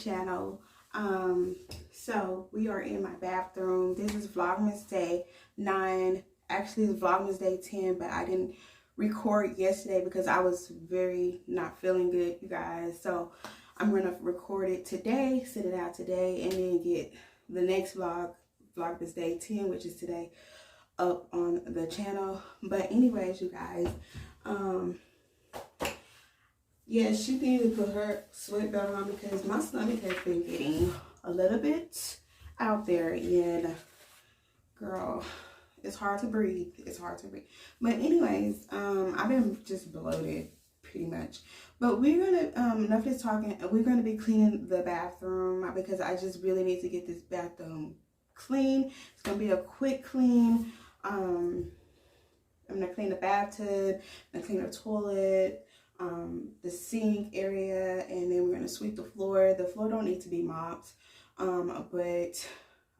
channel. So we are in my bathroom. This is Vlogmas day 9. Actually it's Vlogmas day 10, but I didn't record yesterday because I was very not feeling good, you guys. So I'm gonna record it today, send it out today, and then get the next Vlogmas day 10, which is today, up on the channel. But anyways, you guys, yeah, she needed to put her sweatbelt on because my stomach has been getting a little bit out there, and girl, it's hard to breathe. It's hard to breathe. But anyways, I've been just bloated pretty much. But we're gonna enough of this talking. We're gonna be cleaning the bathroom because I just really need to get this bathroom clean. It's gonna be a quick clean. I'm gonna clean the bathtub, I'm gonna clean the toilet, the sink area, and then we're gonna sweep the floor. The floor don't need to be mopped, but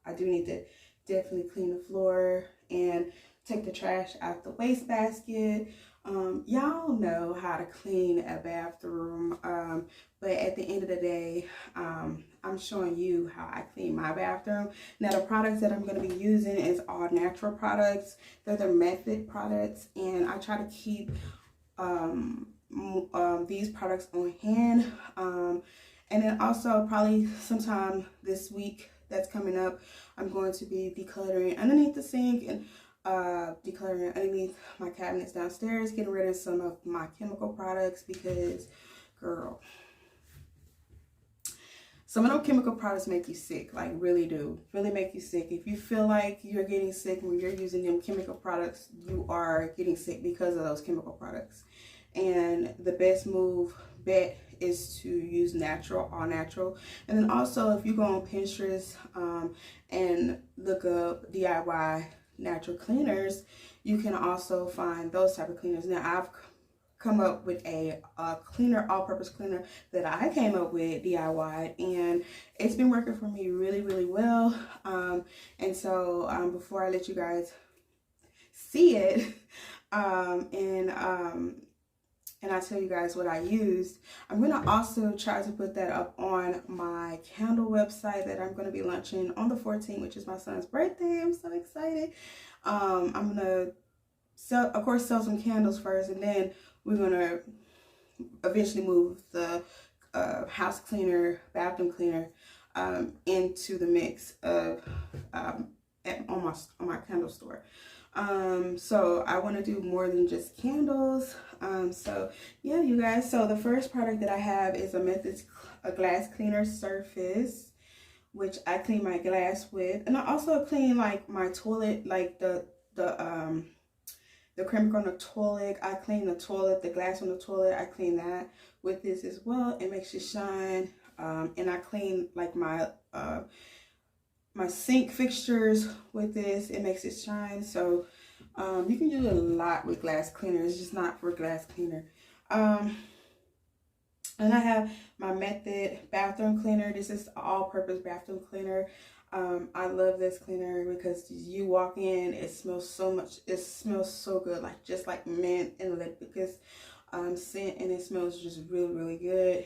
I do need to definitely clean the floor and take the trash out the wastebasket. Y'all know how to clean a bathroom, but at the end of the day, I'm showing you how I clean my bathroom. Now the products that I'm going to be using is all natural products. They're the Method products, and I try to keep these products on hand, and then also probably sometime this week that's coming up, I'm going to be decluttering underneath the sink and decluttering underneath my cabinets downstairs, getting rid of some of my chemical products because, girl, some of those chemical products make you sick, like really do, really make you sick. If you feel like you're getting sick when you're using them chemical products, you are getting sick because of those chemical products. And the best bet is to use natural, all natural. And then also if you go on Pinterest and look up DIY natural cleaners, you can also find those type of cleaners. Now I've come up with a cleaner, all-purpose cleaner that I came up with DIY, and it's been working for me really, really well. And so before I let you guys see it, and I tell you guys what I used, I'm going to also try to put that up on my candle website that I'm going to be launching on the 14th, which is my son's birthday. I'm so excited. I'm going to sell some candles first, and then we're going to eventually move the house cleaner, bathroom cleaner into the mix of on my candle store. So I want to do more than just candles. So yeah, you guys, so the first product that I have is a glass cleaner surface, which I clean my glass with, and I also clean like my toilet, like the chemical on the toilet. I clean the toilet, the glass on the toilet, I clean that with this as well. It makes it shine. And I clean like my sink fixtures with this. It makes it shine. So you can do a lot with glass cleaner. It's just not for glass cleaner. And I have my Method bathroom cleaner. This is all-purpose bathroom cleaner. I love this cleaner because you walk in, it smells so much. It smells so good, like just like mint and eucalyptus scent, and it smells just really, really good.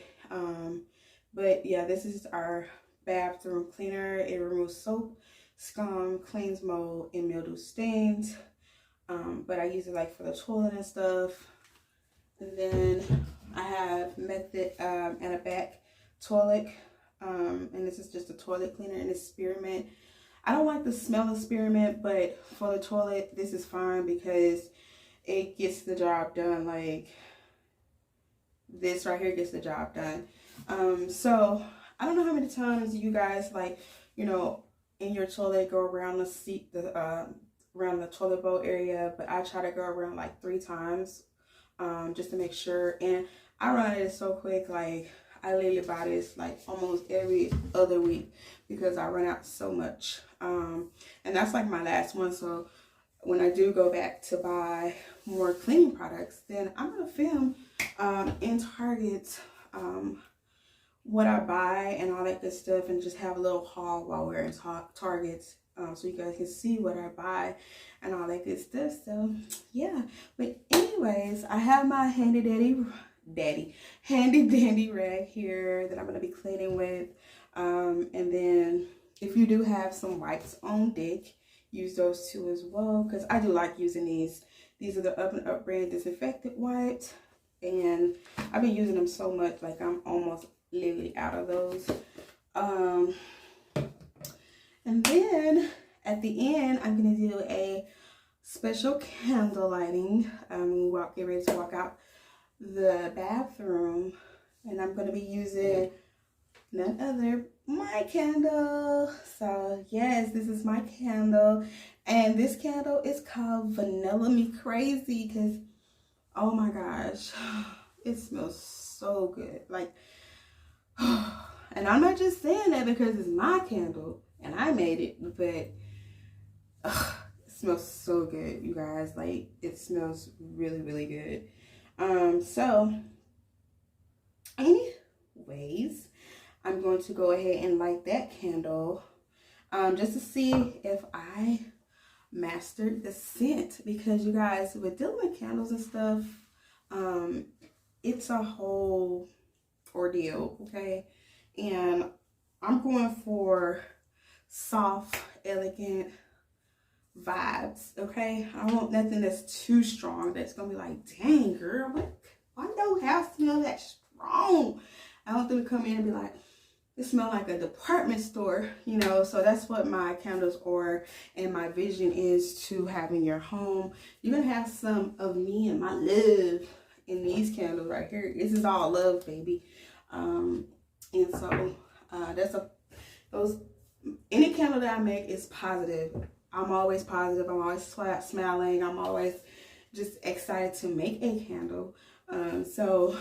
But yeah, this is our bathroom cleaner. It removes soap, scum, cleans mold, and mildew stains. But I use it like for the toilet and stuff. And then I have Method and a back toilet. And this is just a toilet cleaner, and it's spearmint. I don't like the smell of spearmint, but for the toilet, this is fine because it gets the job done. Like this right here gets the job done. So I don't know how many times you guys, like, you know, in your toilet go around the seat, around the toilet bowl area, but I try to go around like 3 times just to make sure. And I run it so quick, like I literally buy this like almost every other week because I run out so much. And that's like my last one. So when I do go back to buy more cleaning products, then I'm gonna film in Target what I buy and all that good stuff, and just have a little haul while we're in Target, so you guys can see what I buy and all that good stuff. So yeah, but anyways, I have my handy dandy handy dandy rag here that I'm going to be cleaning with. And then if you do have some wipes on deck, use those too as well, because I do like using these. These are the Up and Up brand disinfectant wipes, and I've been using them so much, like I'm almost literally out of those. And then at the end, I'm going to do a special candle lighting. Get ready to walk out the bathroom, and I'm going to be using none other my candle. So yes, this is my candle, and this candle is called Vanilla Me Crazy, because oh my gosh, it smells so good. Like, and I'm not just saying that because it's my candle and I made it, but it smells so good, you guys. Like, it smells really, really good. So anyways, I'm going to go ahead and light that candle just to see if I mastered the scent, because you guys, with dealing with candles and stuff, it's a whole ordeal, okay? And I'm going for soft, elegant vibes, okay? I don't want nothing that's too strong that's gonna be like, dang girl, why don't house smell that strong? I want them to come in and be like, it smells like a department store, you know. So that's what my candles are, and my vision is to have in your home. You're gonna have some of me and my love in these candles right here. This is all love, baby. And so any candle that I make is positive. I'm always positive. I'm always smiling. I'm always just excited to make a candle. So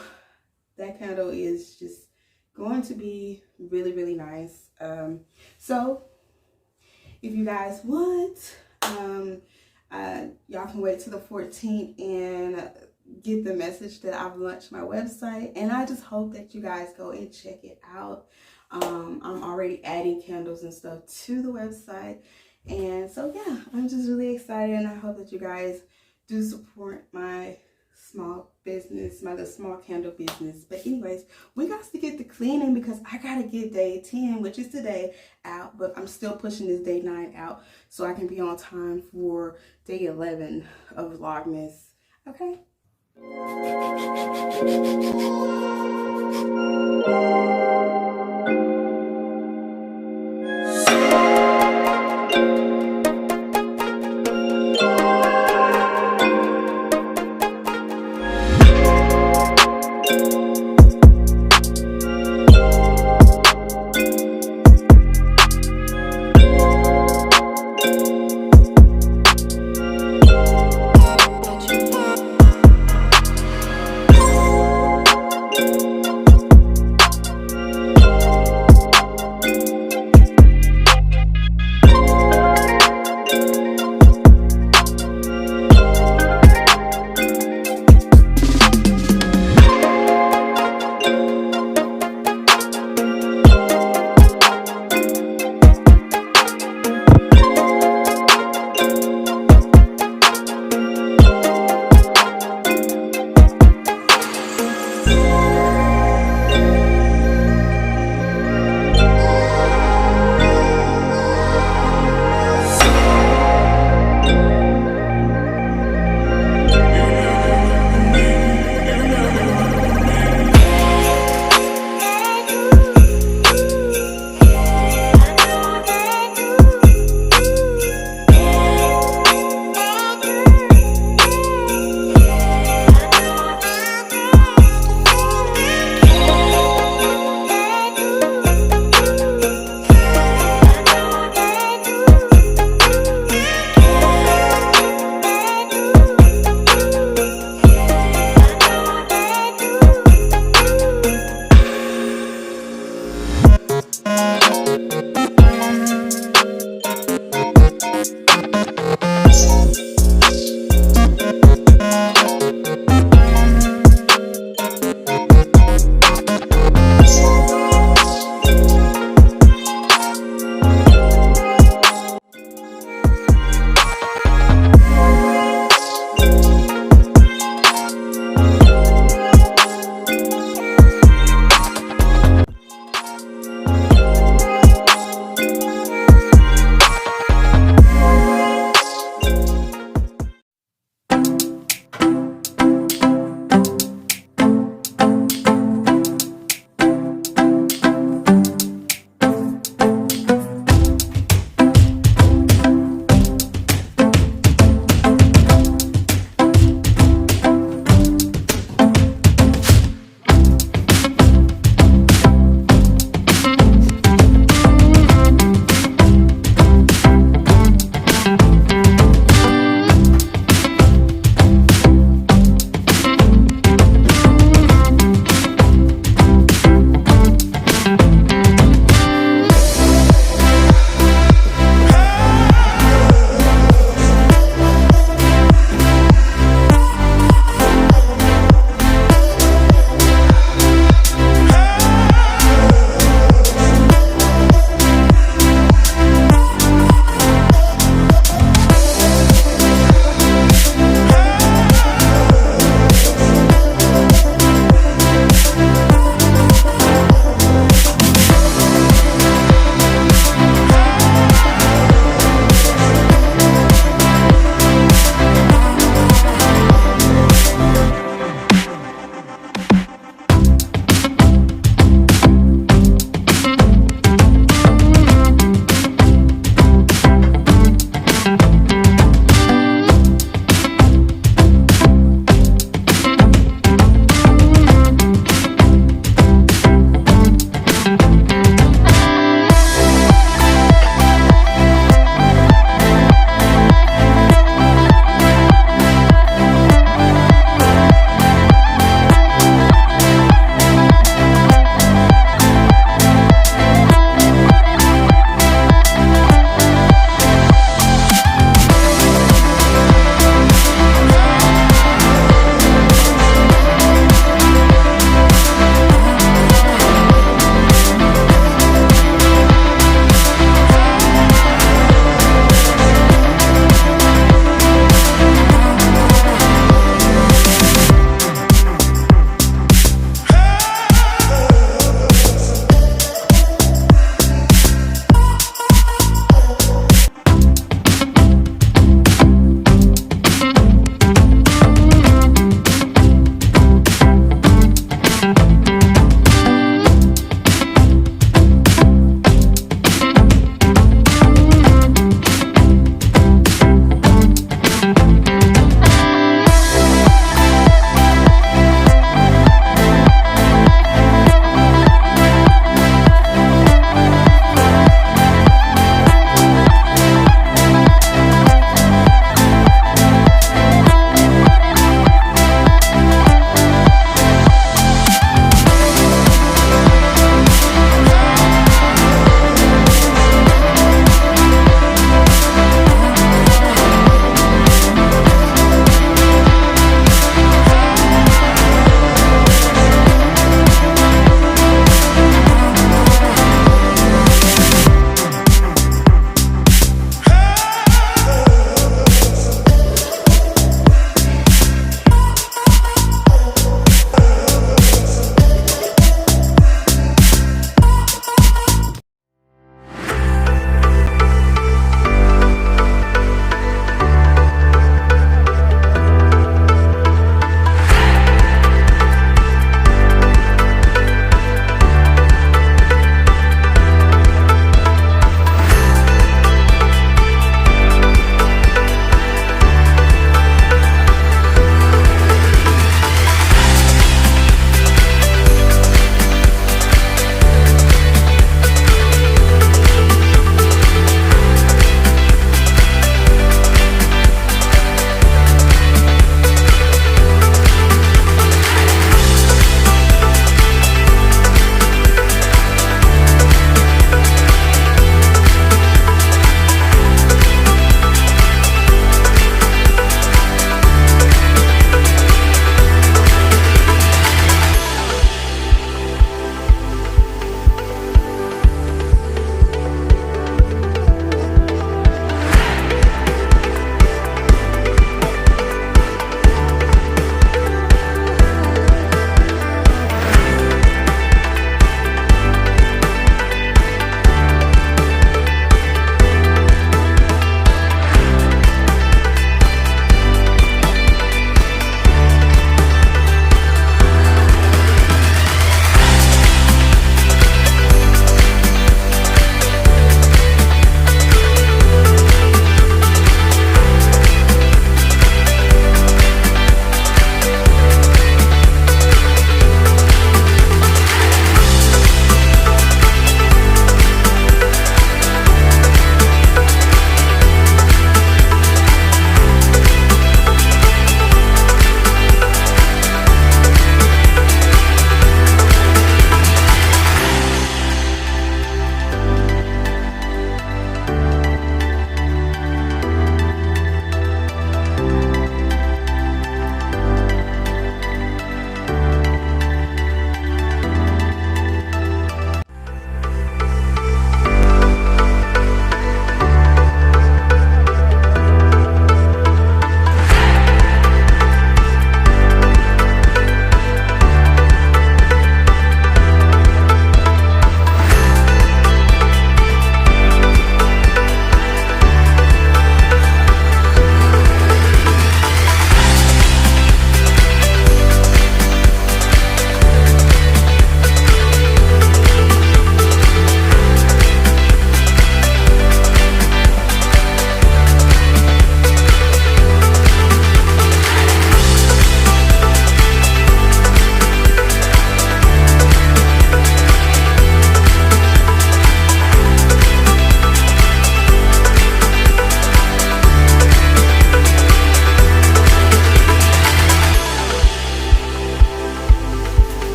that candle is just going to be really, really nice. So if you guys want, y'all can wait till the 14th and get the message that I've launched my website, and I just hope that you guys go and check it out. I'm already adding candles and stuff to the website, and so yeah, I'm just really excited, and I hope that you guys do support my small business, my little small candle business. But anyways, we got to get the cleaning because I gotta get day 10, which is today, out, but I'm still pushing this day 9 out so I can be on time for day 11 of Vlogmas. Okay.